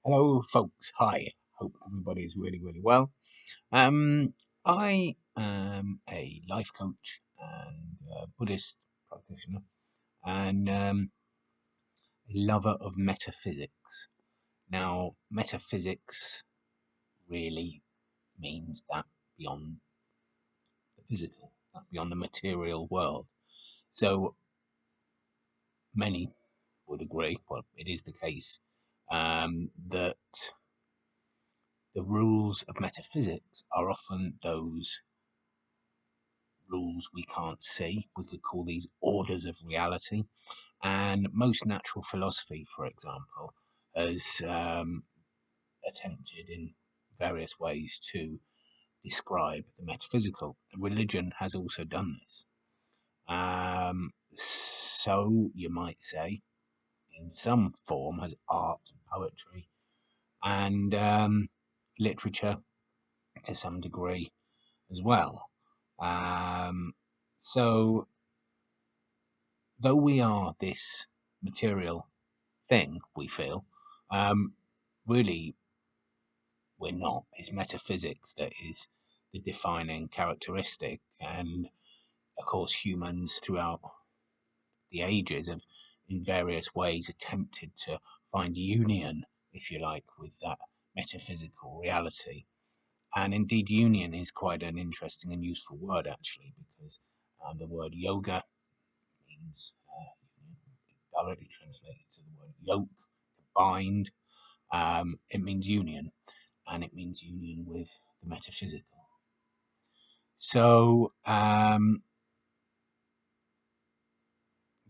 Hello, folks. Hi. Hope everybody is really well. I am a life coach and Buddhist practitioner and a lover of metaphysics. Now, metaphysics really means that beyond the physical, that beyond the material world. So many would agree, well, it is the case, that the rules of metaphysics are often those rules we can't see. We could call these orders of reality. And most natural philosophy, for example, has attempted in various ways to describe the metaphysical. Religion has also done this. So you might say, in some form, has art, poetry, and literature to some degree as well. So though we are this material thing, we feel, really we're not. It's metaphysics that is the defining characteristic. And of course, humans throughout the ages have, in various ways, attempted to find union, if you like, with that metaphysical reality. And indeed, union is quite an interesting and useful word, actually, because the word yoga means directly translated to the word yoke, bind. It means union, and it means union with the metaphysical. So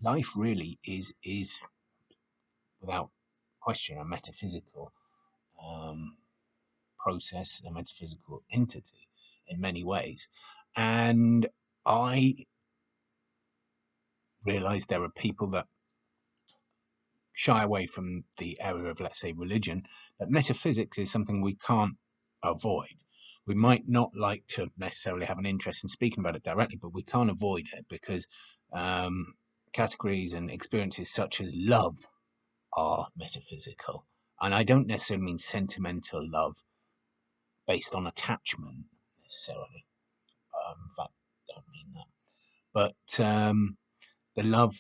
life really is without question a metaphysical process, a metaphysical entity in many ways. And I realize there are people that shy away from the area of, let's say, religion, that metaphysics is something we can't avoid. We might not like to necessarily have an interest in speaking about it directly, but we can't avoid it because categories and experiences such as love are metaphysical. And I don't necessarily mean sentimental love based on attachment necessarily. In fact, I don't mean that. But the love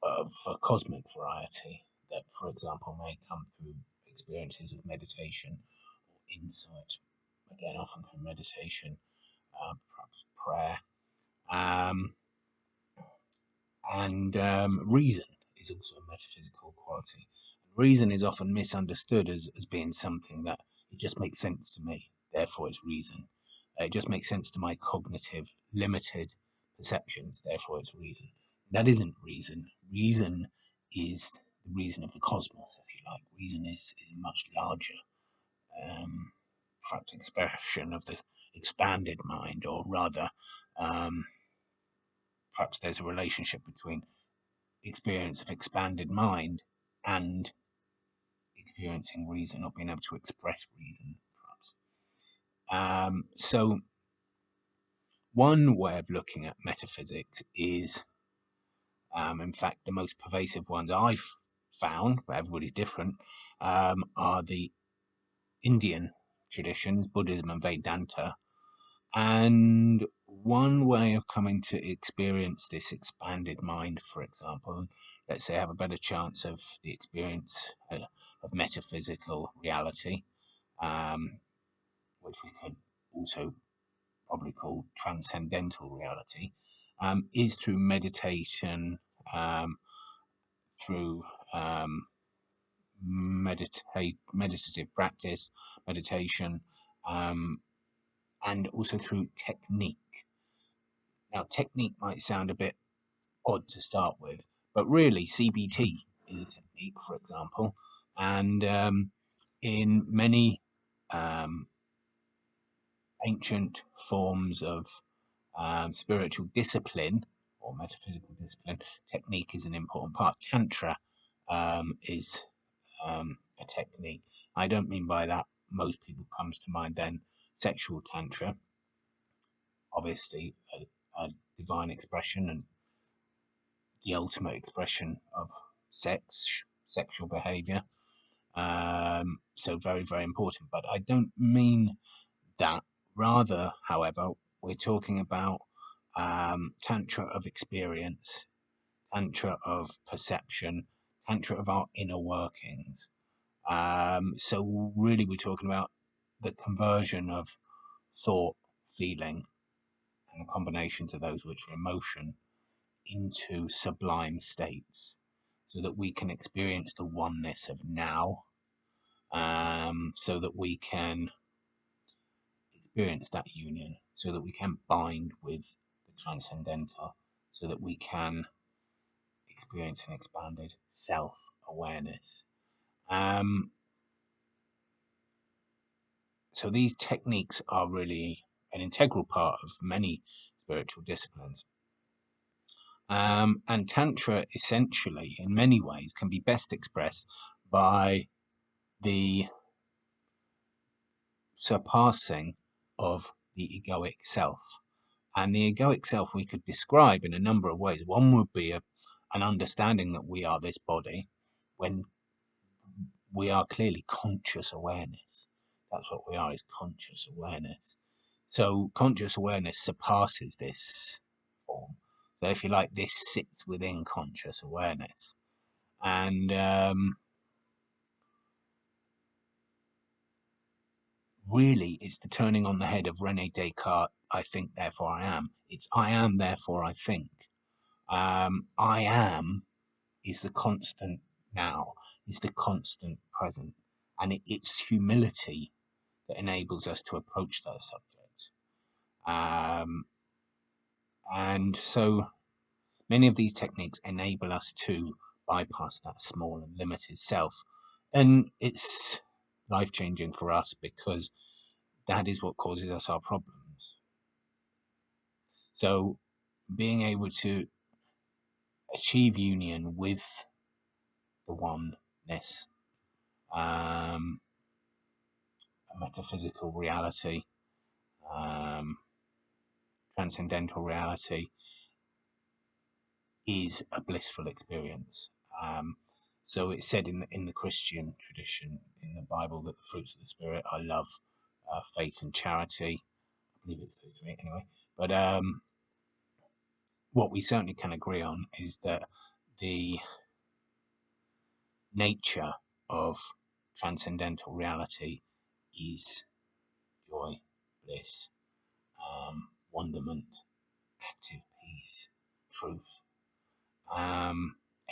of a cosmic variety that, for example, may come through experiences of meditation or insight, again, often from meditation, perhaps prayer, um, and reason is also a metaphysical quality. Reason is often misunderstood as being something that it just makes sense to me, therefore it's reason. It just makes sense to my cognitive, limited perceptions, therefore it's reason. That isn't reason. Reason is the reason of the cosmos, if you like. Reason is a much larger, um, perhaps, expression of the expanded mind, or rather, um, perhaps there's a relationship between experience of expanded mind and experiencing reason or being able to express reason, perhaps. So, one way of looking at metaphysics is, in fact, the most pervasive ones I've found, but everybody's different, are the Indian traditions, Buddhism and Vedanta. And one way of coming to experience this expanded mind, for example, let's say have a better chance of the experience of metaphysical reality, which we could also probably call transcendental reality, is through meditation, through meditative practice, meditation, and also through technique. Now, technique might sound a bit odd to start with, but really, CBT is a technique, for example, and in many um, ancient forms of spiritual discipline or metaphysical discipline, technique is an important part. Tantra is a technique. I don't mean by that most people comes to mind then sexual tantra, obviously a divine expression and the ultimate expression of sexual behavior. So very, very important. But I don't mean that. Rather, however, we're talking about tantra of experience, tantra of perception, tantra of our inner workings. So really, we're talking about the conversion of thought, feeling, and the combinations of those which are emotion into sublime states, so that we can experience the oneness of now, so that we can experience that union, so that we can bind with the transcendental, so that we can experience an expanded self awareness. So these techniques are really an integral part of many spiritual disciplines. And Tantra essentially, in many ways, can be best expressed by the surpassing of the egoic self. And the egoic self we could describe in a number of ways. One would be an understanding that we are this body when we are clearly conscious awareness. That's what we are, is conscious awareness. So conscious awareness surpasses this form. So if you like, this sits within conscious awareness. And really, it's the turning on the head of Rene Descartes, I think, therefore I am. It's I am, therefore I think. I am is the constant now, is the constant present. And it's humility that enables us to approach those subjects. And so many of these techniques enable us to bypass that small and limited self. And it's life changing for us because that is what causes us our problems. So being able to achieve union with the oneness, a metaphysical reality, transcendental reality, is a blissful experience. So it's said in the Christian tradition, in the Bible, that the fruits of the Spirit are love, faith, and charity. I believe it's those three anyway. But what we certainly can agree on is that the nature of transcendental reality is joy, bliss, wonderment, active peace, truth,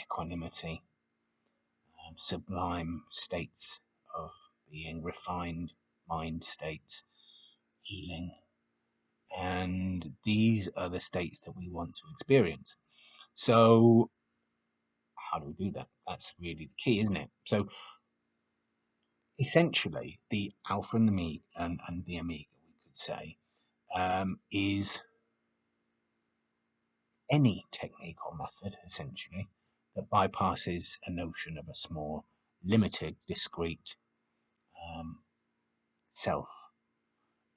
equanimity, sublime states of being, refined mind states, healing. And these are the states that we want to experience. So, how do we do that? That's really the key, isn't it? So, essentially, the alpha and the omega, we could say, is any technique or method, essentially, that bypasses a notion of a small, limited, discrete self,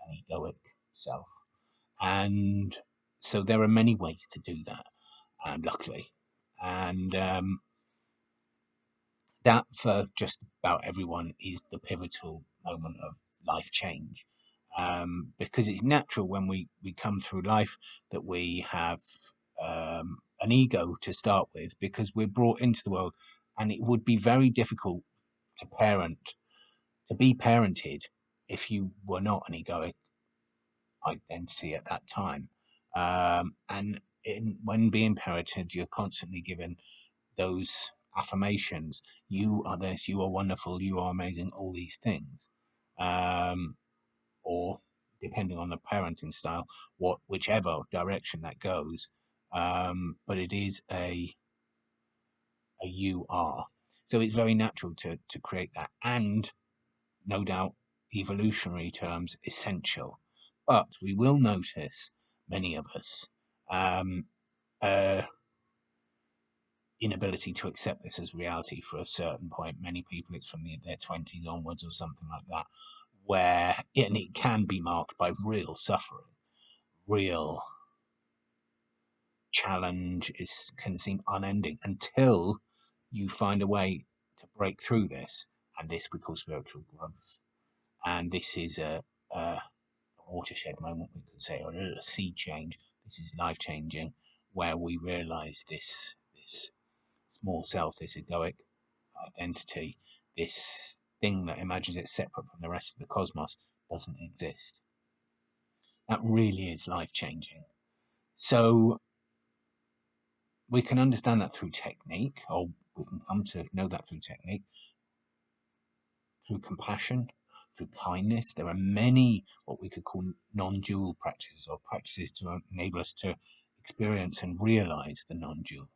an egoic self. And so there are many ways to do that, luckily. And that, for just about everyone, is the pivotal moment of life change. Because it's natural when we come through life that we have an ego to start with, because we're brought into the world, and it would be very difficult to be parented if you were not an egoic identity at that time. When being parented, you're constantly given those affirmations: you are this, you are wonderful, you are amazing, all these things. Or depending on the parenting style, whichever direction that goes. But it is a you are. So it's very natural to create that, and no doubt, evolutionary terms, essential. But we will notice, many of us, inability to accept this as reality for a certain point. Many people, it's from their 20s onwards or something like that, where it can be marked by real suffering, real challenge. Can seem unending until you find a way to break through this and this we call spiritual growth. And this is a watershed moment, we could say, or a sea change. This is life changing, where we realize this small self, this egoic identity, this thing that imagines it's separate from the rest of the cosmos, doesn't exist. That really is life changing. So we can understand that through technique, or we can come to know that through technique, through compassion, through kindness. There are many what we could call non-dual practices, or practices to enable us to experience and realize the non-dual.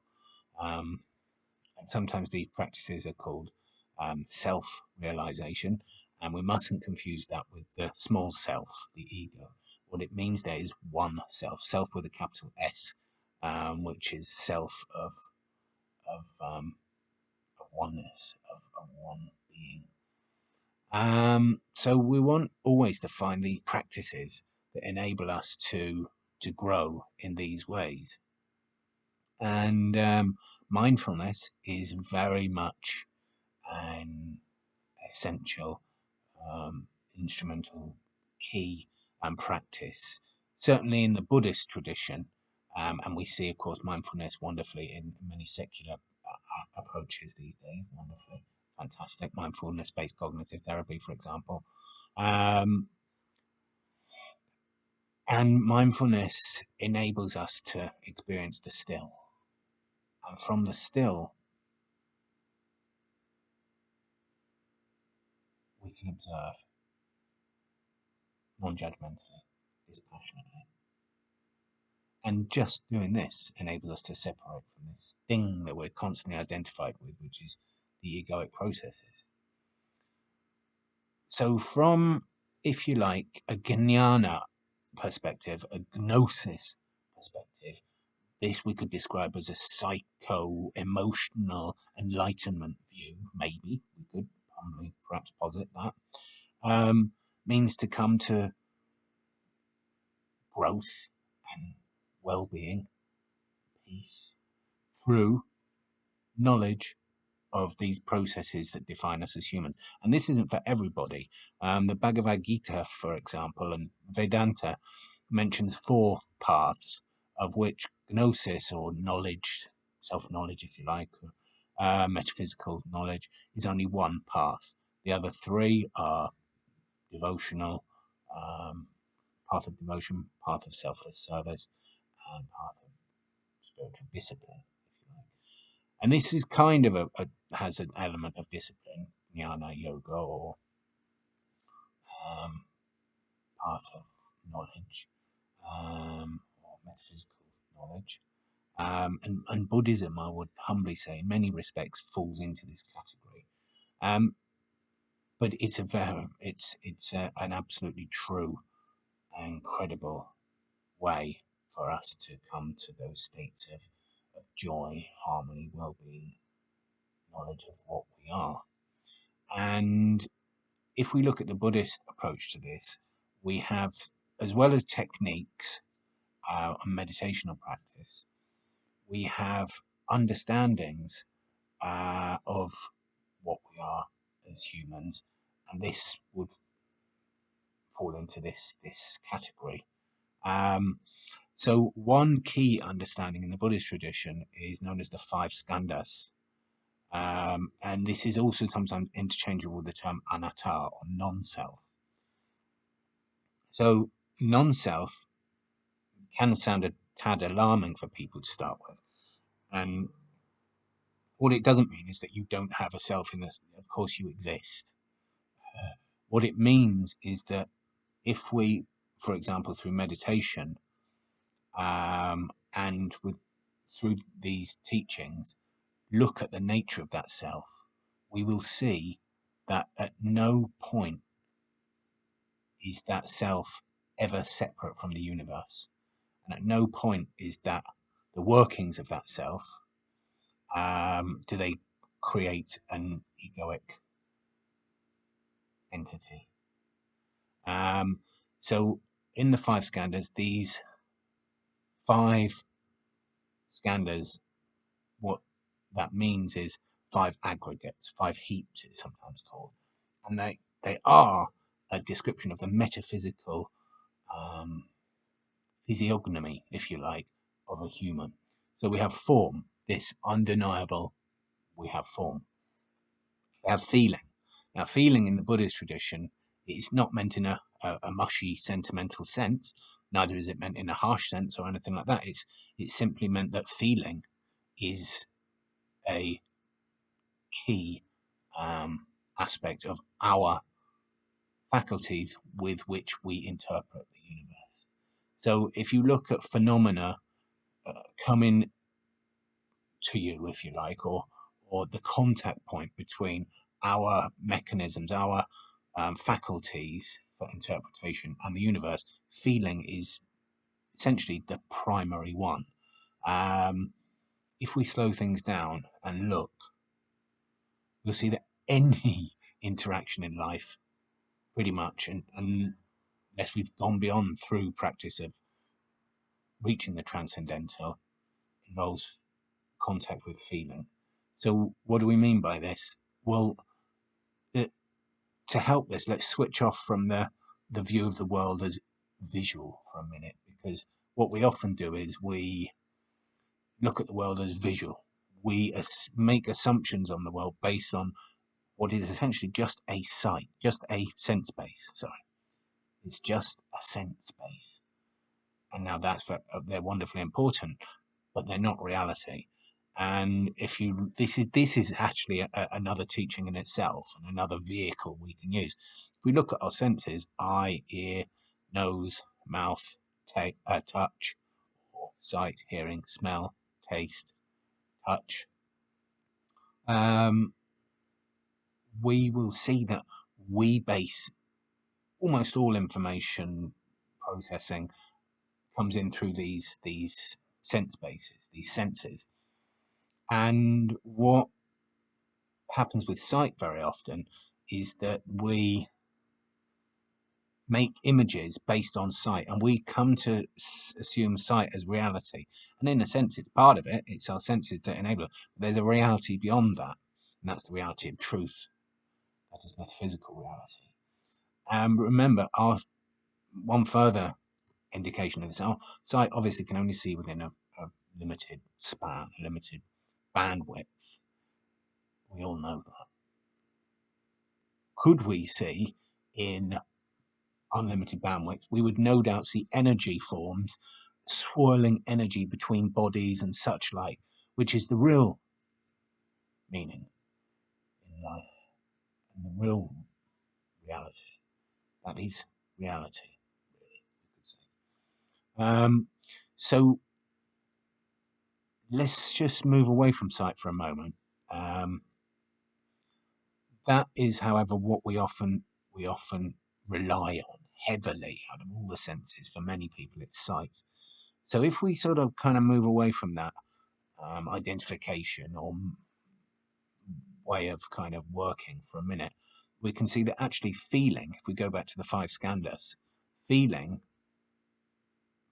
And sometimes these practices are called self-realization, and we mustn't confuse that with the small self, the ego. What it means there is one self, self with a capital S, which is self of oneness, of one being. So we want always to find these practices that enable us to grow in these ways. And mindfulness is very much an essential, instrumental, key and practice, certainly in the Buddhist tradition. And we see, of course, mindfulness wonderfully in many secular approaches these days. Wonderfully fantastic mindfulness-based cognitive therapy, for example. And mindfulness enables us to experience the still. And from the still, we can observe non-judgmentally, dispassionately. And just doing this enables us to separate from this thing that we're constantly identified with, which is the egoic processes. So from, if you like, a jnana perspective, a gnosis perspective, this we could describe as a psycho-emotional enlightenment view, maybe. We could humbly perhaps posit that. Means to come to growth and well-being, peace, through knowledge of these processes that define us as humans. And this isn't for everybody. The Bhagavad Gita, for example, and Vedanta mentions 4 paths, of which gnosis, or knowledge, self-knowledge, if you like, metaphysical knowledge, is only one path. The other 3 are devotional, path of devotion, path of selfless service, and path of spiritual discipline, if you like. And this is kind of has an element of discipline, jnana yoga, or path of knowledge, or metaphysical knowledge. And Buddhism, I would humbly say, in many respects, falls into this category. But it's an absolutely true and credible way for us to come to those states of joy, harmony, well-being, knowledge of what we are. And if we look at the Buddhist approach to this, we have, as well as techniques and meditational practice, we have understandings of what we are as humans, and this would fall into this category. So one key understanding in the Buddhist tradition is known as the Five Skandhas. And this is also sometimes interchangeable with the term anatta, or non-self. So non-self can sound a tad alarming for people to start with. And what it doesn't mean is that you don't have a self in this. Of course you exist. What it means is that if we, for example, through meditation, and through these teachings, look at the nature of that self, we will see that at no point is that self ever separate from the universe. And at no point is that the workings of that self, do they create an egoic entity. So in the Five Skandhas, these 5 skandhas, what that means is five aggregates, five heaps, it's sometimes called, and they are a description of the metaphysical physiognomy, if you like, of a human. So we have form, this undeniable, we have form. We have feeling. Now, feeling in the Buddhist tradition is not meant in a mushy, sentimental sense. Neither is it meant in a harsh sense or anything like that. It's simply meant that feeling is a key aspect of our faculties with which we interpret the universe. So if you look at phenomena coming to you, if you like, or the contact point between our mechanisms, our faculties for interpretation and the universe, feeling is essentially the primary one. If we slow things down and look, we'll see that any interaction in life, pretty much, and unless we've gone beyond through practice of reaching the transcendental, involves contact with feeling. So what do we mean by this? Well, to help this, let's switch off from the view of the world as visual for a minute, because what we often do is we look at the world as visual. We make assumptions on the world based on what is essentially just a sight, just a sense base. Sorry, it's just a sense base. And now they're wonderfully important, but they're not reality. And if you, this is actually another teaching in itself, and another vehicle we can use. If we look at our senses, eye, ear, nose, mouth, touch, or sight, hearing, smell, taste, touch, we will see that we base almost all information processing comes in through these sense bases, these senses. And what happens with sight very often is that we make images based on sight, and we come to assume sight as reality. And in a sense, it's part of it. It's our senses that enable it. But there's a reality beyond that, and that's the reality of truth. That is metaphysical reality. And remember, our one further indication of this, our sight obviously can only see within a limited span, a limited bandwidth. We all know that. Could we see in unlimited bandwidth, we would no doubt see energy forms, swirling energy between bodies and such like, which is the real meaning in life and the real reality. That is reality, really, you could say. So let's just move away from sight for a moment. That is, however, what we often rely on heavily out of all the senses. For many people, it's sight. So if we sort of kind of move away from that identification or way of kind of working for a minute, we can see that actually feeling, if we go back to the Five Skandhas, feeling,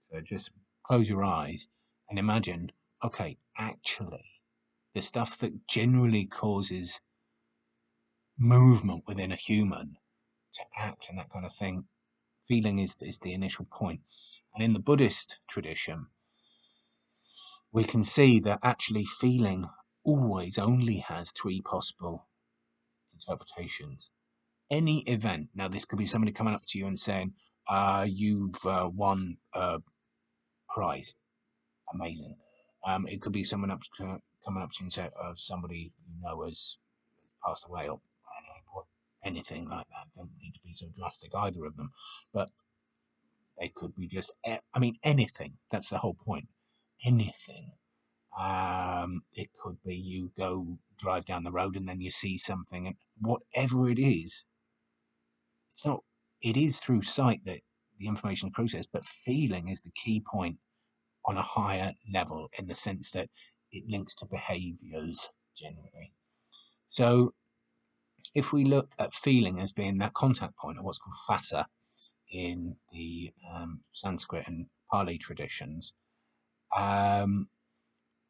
so just close your eyes and imagine, okay, actually, the stuff that generally causes movement within a human to act and that kind of thing, feeling is the initial point. And in the Buddhist tradition, we can see that actually feeling always only has three possible interpretations. Any event, now this could be somebody coming up to you and saying, you've won a prize. Amazing. It could be someone coming up to you and say, somebody you know has passed away, or anything like that. Doesn't need to be so drastic, either of them. But they could be just, anything. That's the whole point. Anything. It could be you drive down the road and then you see something, and whatever it is, it is through sight that the information is processed, but feeling is the key point on a higher level, in the sense that it links to behaviors generally. So if we look at feeling as being that contact point, or what's called phassa in the Sanskrit and Pali traditions,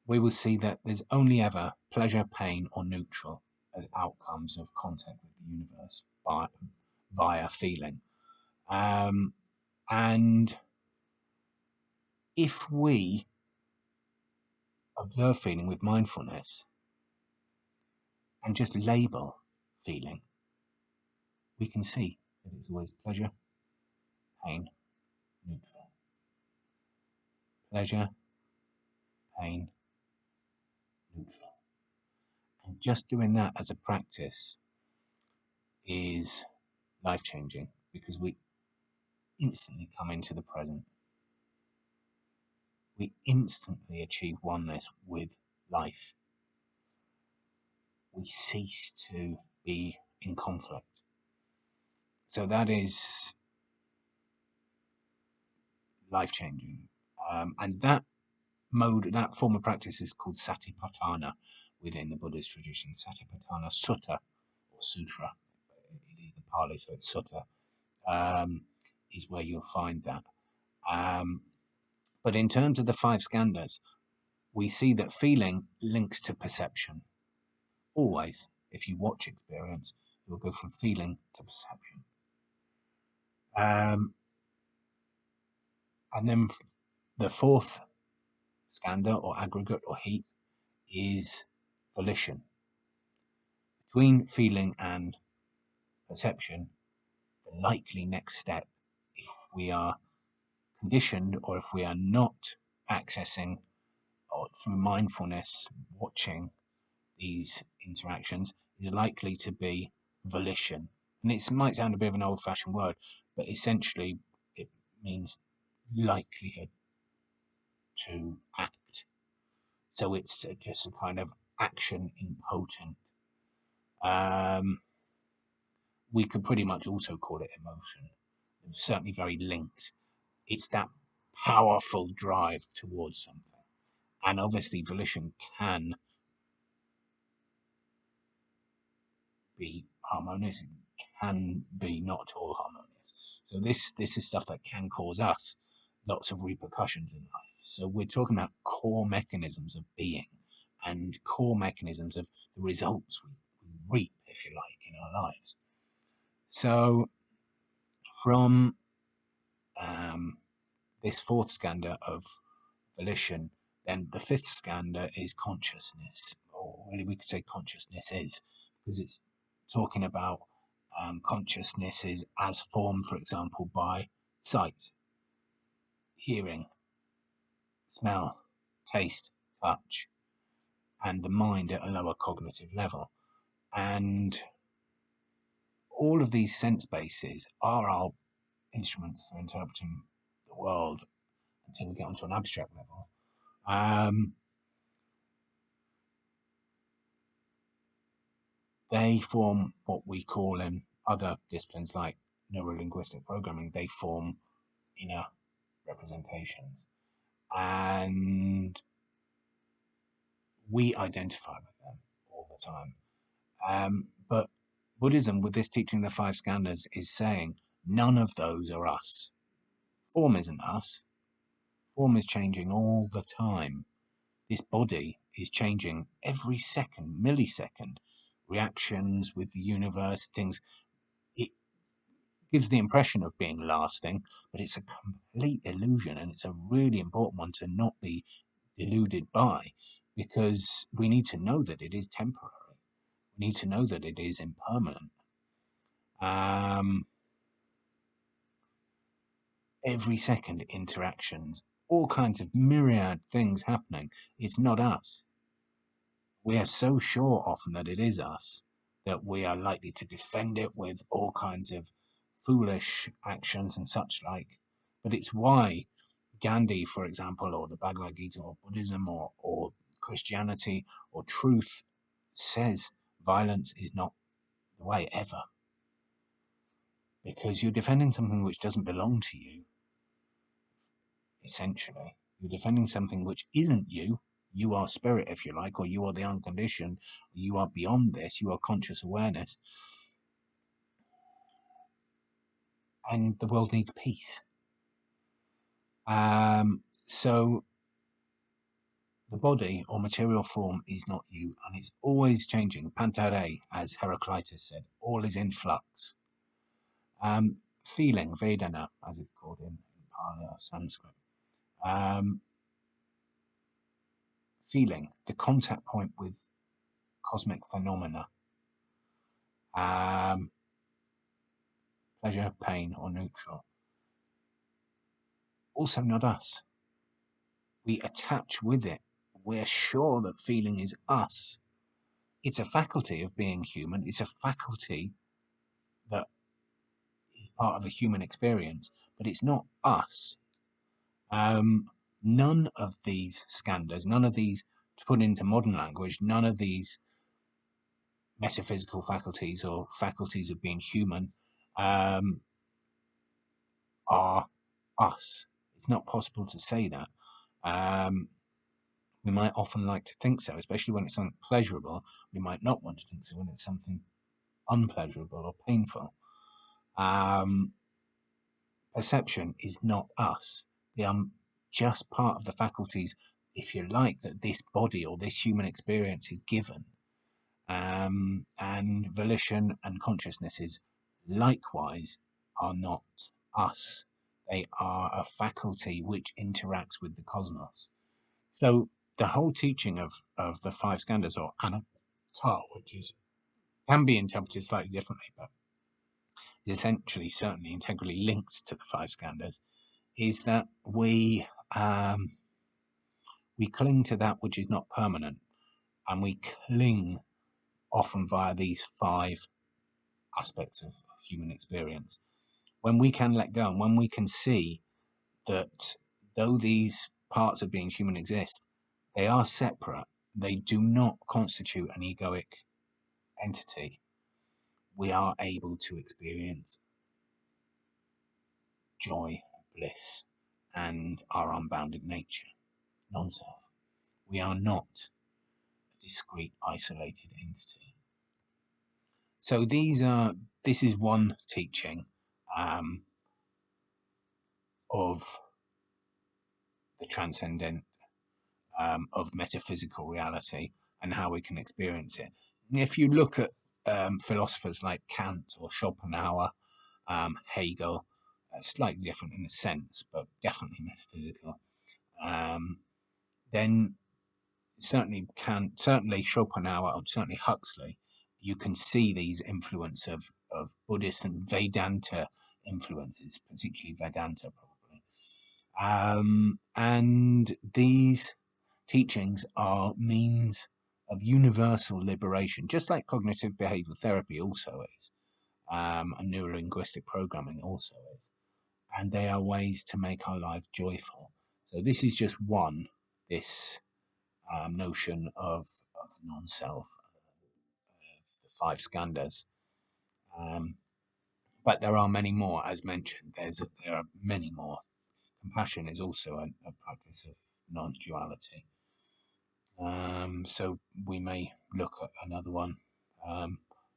we will see that there's only ever pleasure, pain, or neutral as outcomes of contact with the universe via feeling. And if we observe feeling with mindfulness and just label feeling, we can see that it's always pleasure, pain, neutral. Pleasure, pain, neutral. And just doing that as a practice is life-changing because we instantly come into the present. We instantly achieve oneness with life. We cease to be in conflict. So that is life-changing. And that form of practice is called Satipatthana within the Buddhist tradition. Satipatthana Sutta, or Sutra. It is the Pali, so it's Sutta, is where you'll find that. But in terms of the five skandhas, we see that feeling links to perception. Always, if you watch experience, it will go from feeling to perception. And then the fourth skandha, or aggregate, or heap, is volition. Between feeling and perception, the likely next step, if we are conditioned or if we are not accessing or through mindfulness watching these interactions, is likely to be volition. And it might sound a bit of an old-fashioned word, but essentially it means likelihood to act. So it's just a kind of action impotent. We could pretty much also call it emotion. It's certainly very linked. It's that powerful drive towards something. And obviously volition can be harmonious, it can be not at all harmonious. So this is stuff that can cause us lots of repercussions in life. So we're talking about core mechanisms of being and core mechanisms of the results we reap, if you like, in our lives. So from this fourth skandha of volition, then the fifth skandha is consciousness, or really we could say consciousness is, because it's talking about consciousnesses as formed, for example, by sight, hearing, smell, taste, touch, and the mind at a lower cognitive level. And all of these sense bases are our instruments for interpreting the world until we get onto an abstract level. They form what we call in other disciplines like neurolinguistic programming, they form inner representations. And we identify with them all the time. But Buddhism, with this teaching the five skandhas, is saying none of those are us. Form isn't us. Form is changing all the time. This body is changing every second, millisecond. Reactions with the universe, things. It gives the impression of being lasting, but it's a complete illusion, and it's a really important one to not be deluded by, because we need to know that it is temporary. We need to know that it is impermanent. Every second, interactions, all kinds of myriad things happening. It's not us. We are so sure often that it is us that we are likely to defend it with all kinds of foolish actions and such like. But it's why Gandhi, for example, or the Bhagavad Gita, or Buddhism, or Christianity, or truth says violence is not the way ever. Because you're defending something which doesn't belong to you, essentially. You're defending something which isn't you. You are spirit, if you like, or you are the unconditioned. You are beyond this. You are conscious awareness. And the world needs peace. So the body or material form is not you, and it's always changing. Pantare, as Heraclitus said, all is in flux. Feeling, Vedana, as it's called in Pali or Sanskrit. Feeling, the contact point with cosmic phenomena. Pleasure, pain, or neutral. Also not us. We attach with it. We're sure that feeling is us. It's a faculty of being human. It's a faculty that is part of a human experience, but it's not us. None of these skandhas, none of these, to put into modern language, none of these metaphysical faculties or faculties of being human are us. It's not possible to say that. We might often like to think so, especially when it's something pleasurable. We might not want to think so when it's something unpleasurable or painful. Perception is not us. They are just part of the faculties, if you like, that this body or this human experience is given. And volition and consciousnesses likewise are not us. They are a faculty which interacts with the cosmos. So the whole teaching of the Five Skandhas, or Anatta, which can be interpreted slightly differently, but is essentially certainly integrally linked to the Five Skandhas, is that we cling to that which is not permanent, and we cling often via these five aspects of human experience. When we can let go, and when we can see that though these parts of being human exist, they are separate, they do not constitute an egoic entity, we are able to experience joy, bliss, and our unbounded nature, non-self. We are not a discrete, isolated entity. So this is one teaching of the transcendent, of metaphysical reality and how we can experience it. If you look at philosophers like Kant or Schopenhauer, Hegel, slightly different in a sense, but definitely metaphysical, then certainly Kant, certainly Schopenhauer, or certainly Huxley, you can see these influence of Buddhist and Vedanta influences, particularly Vedanta probably. And these teachings are means of universal liberation, just like cognitive behavioral therapy also is, and neurolinguistic programming also is. And they are ways to make our life joyful. So this is just one, this notion of non-self, of the Five Skandhas. But there are many more, as mentioned. There are many more. Compassion is also a practice of non-duality. So we may look at another one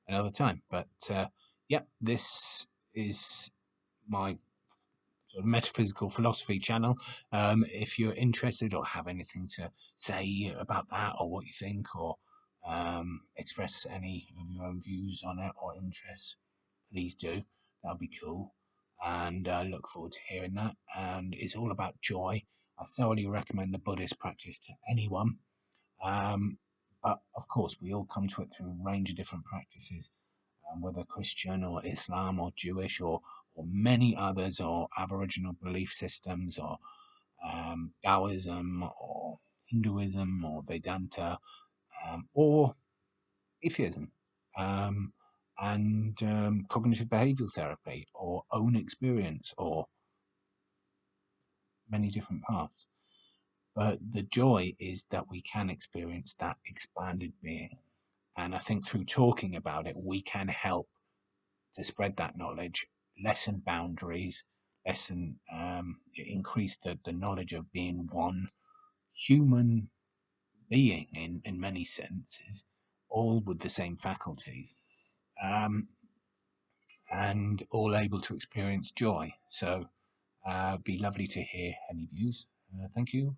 another time. But yeah, this is my sort of metaphysical philosophy channel. If you're interested or have anything to say about that, or what you think, or express any of your own views on it or interests, please do. That'll be cool. And I look forward to hearing that. And it's all about joy. I thoroughly recommend the Buddhist practice to anyone. But of course, we all come to it through a range of different practices, whether Christian or Islam or Jewish or many others, or Aboriginal belief systems, or Taoism or Hinduism or Vedanta, or atheism, and cognitive behavioral therapy, or own experience, or many different paths. But the joy is that we can experience that expanded being. And I think through talking about it, we can help to spread that knowledge, lessen boundaries, increase the knowledge of being one human being in many senses, all with the same faculties, and all able to experience joy. So it'd be lovely to hear any views. Thank you.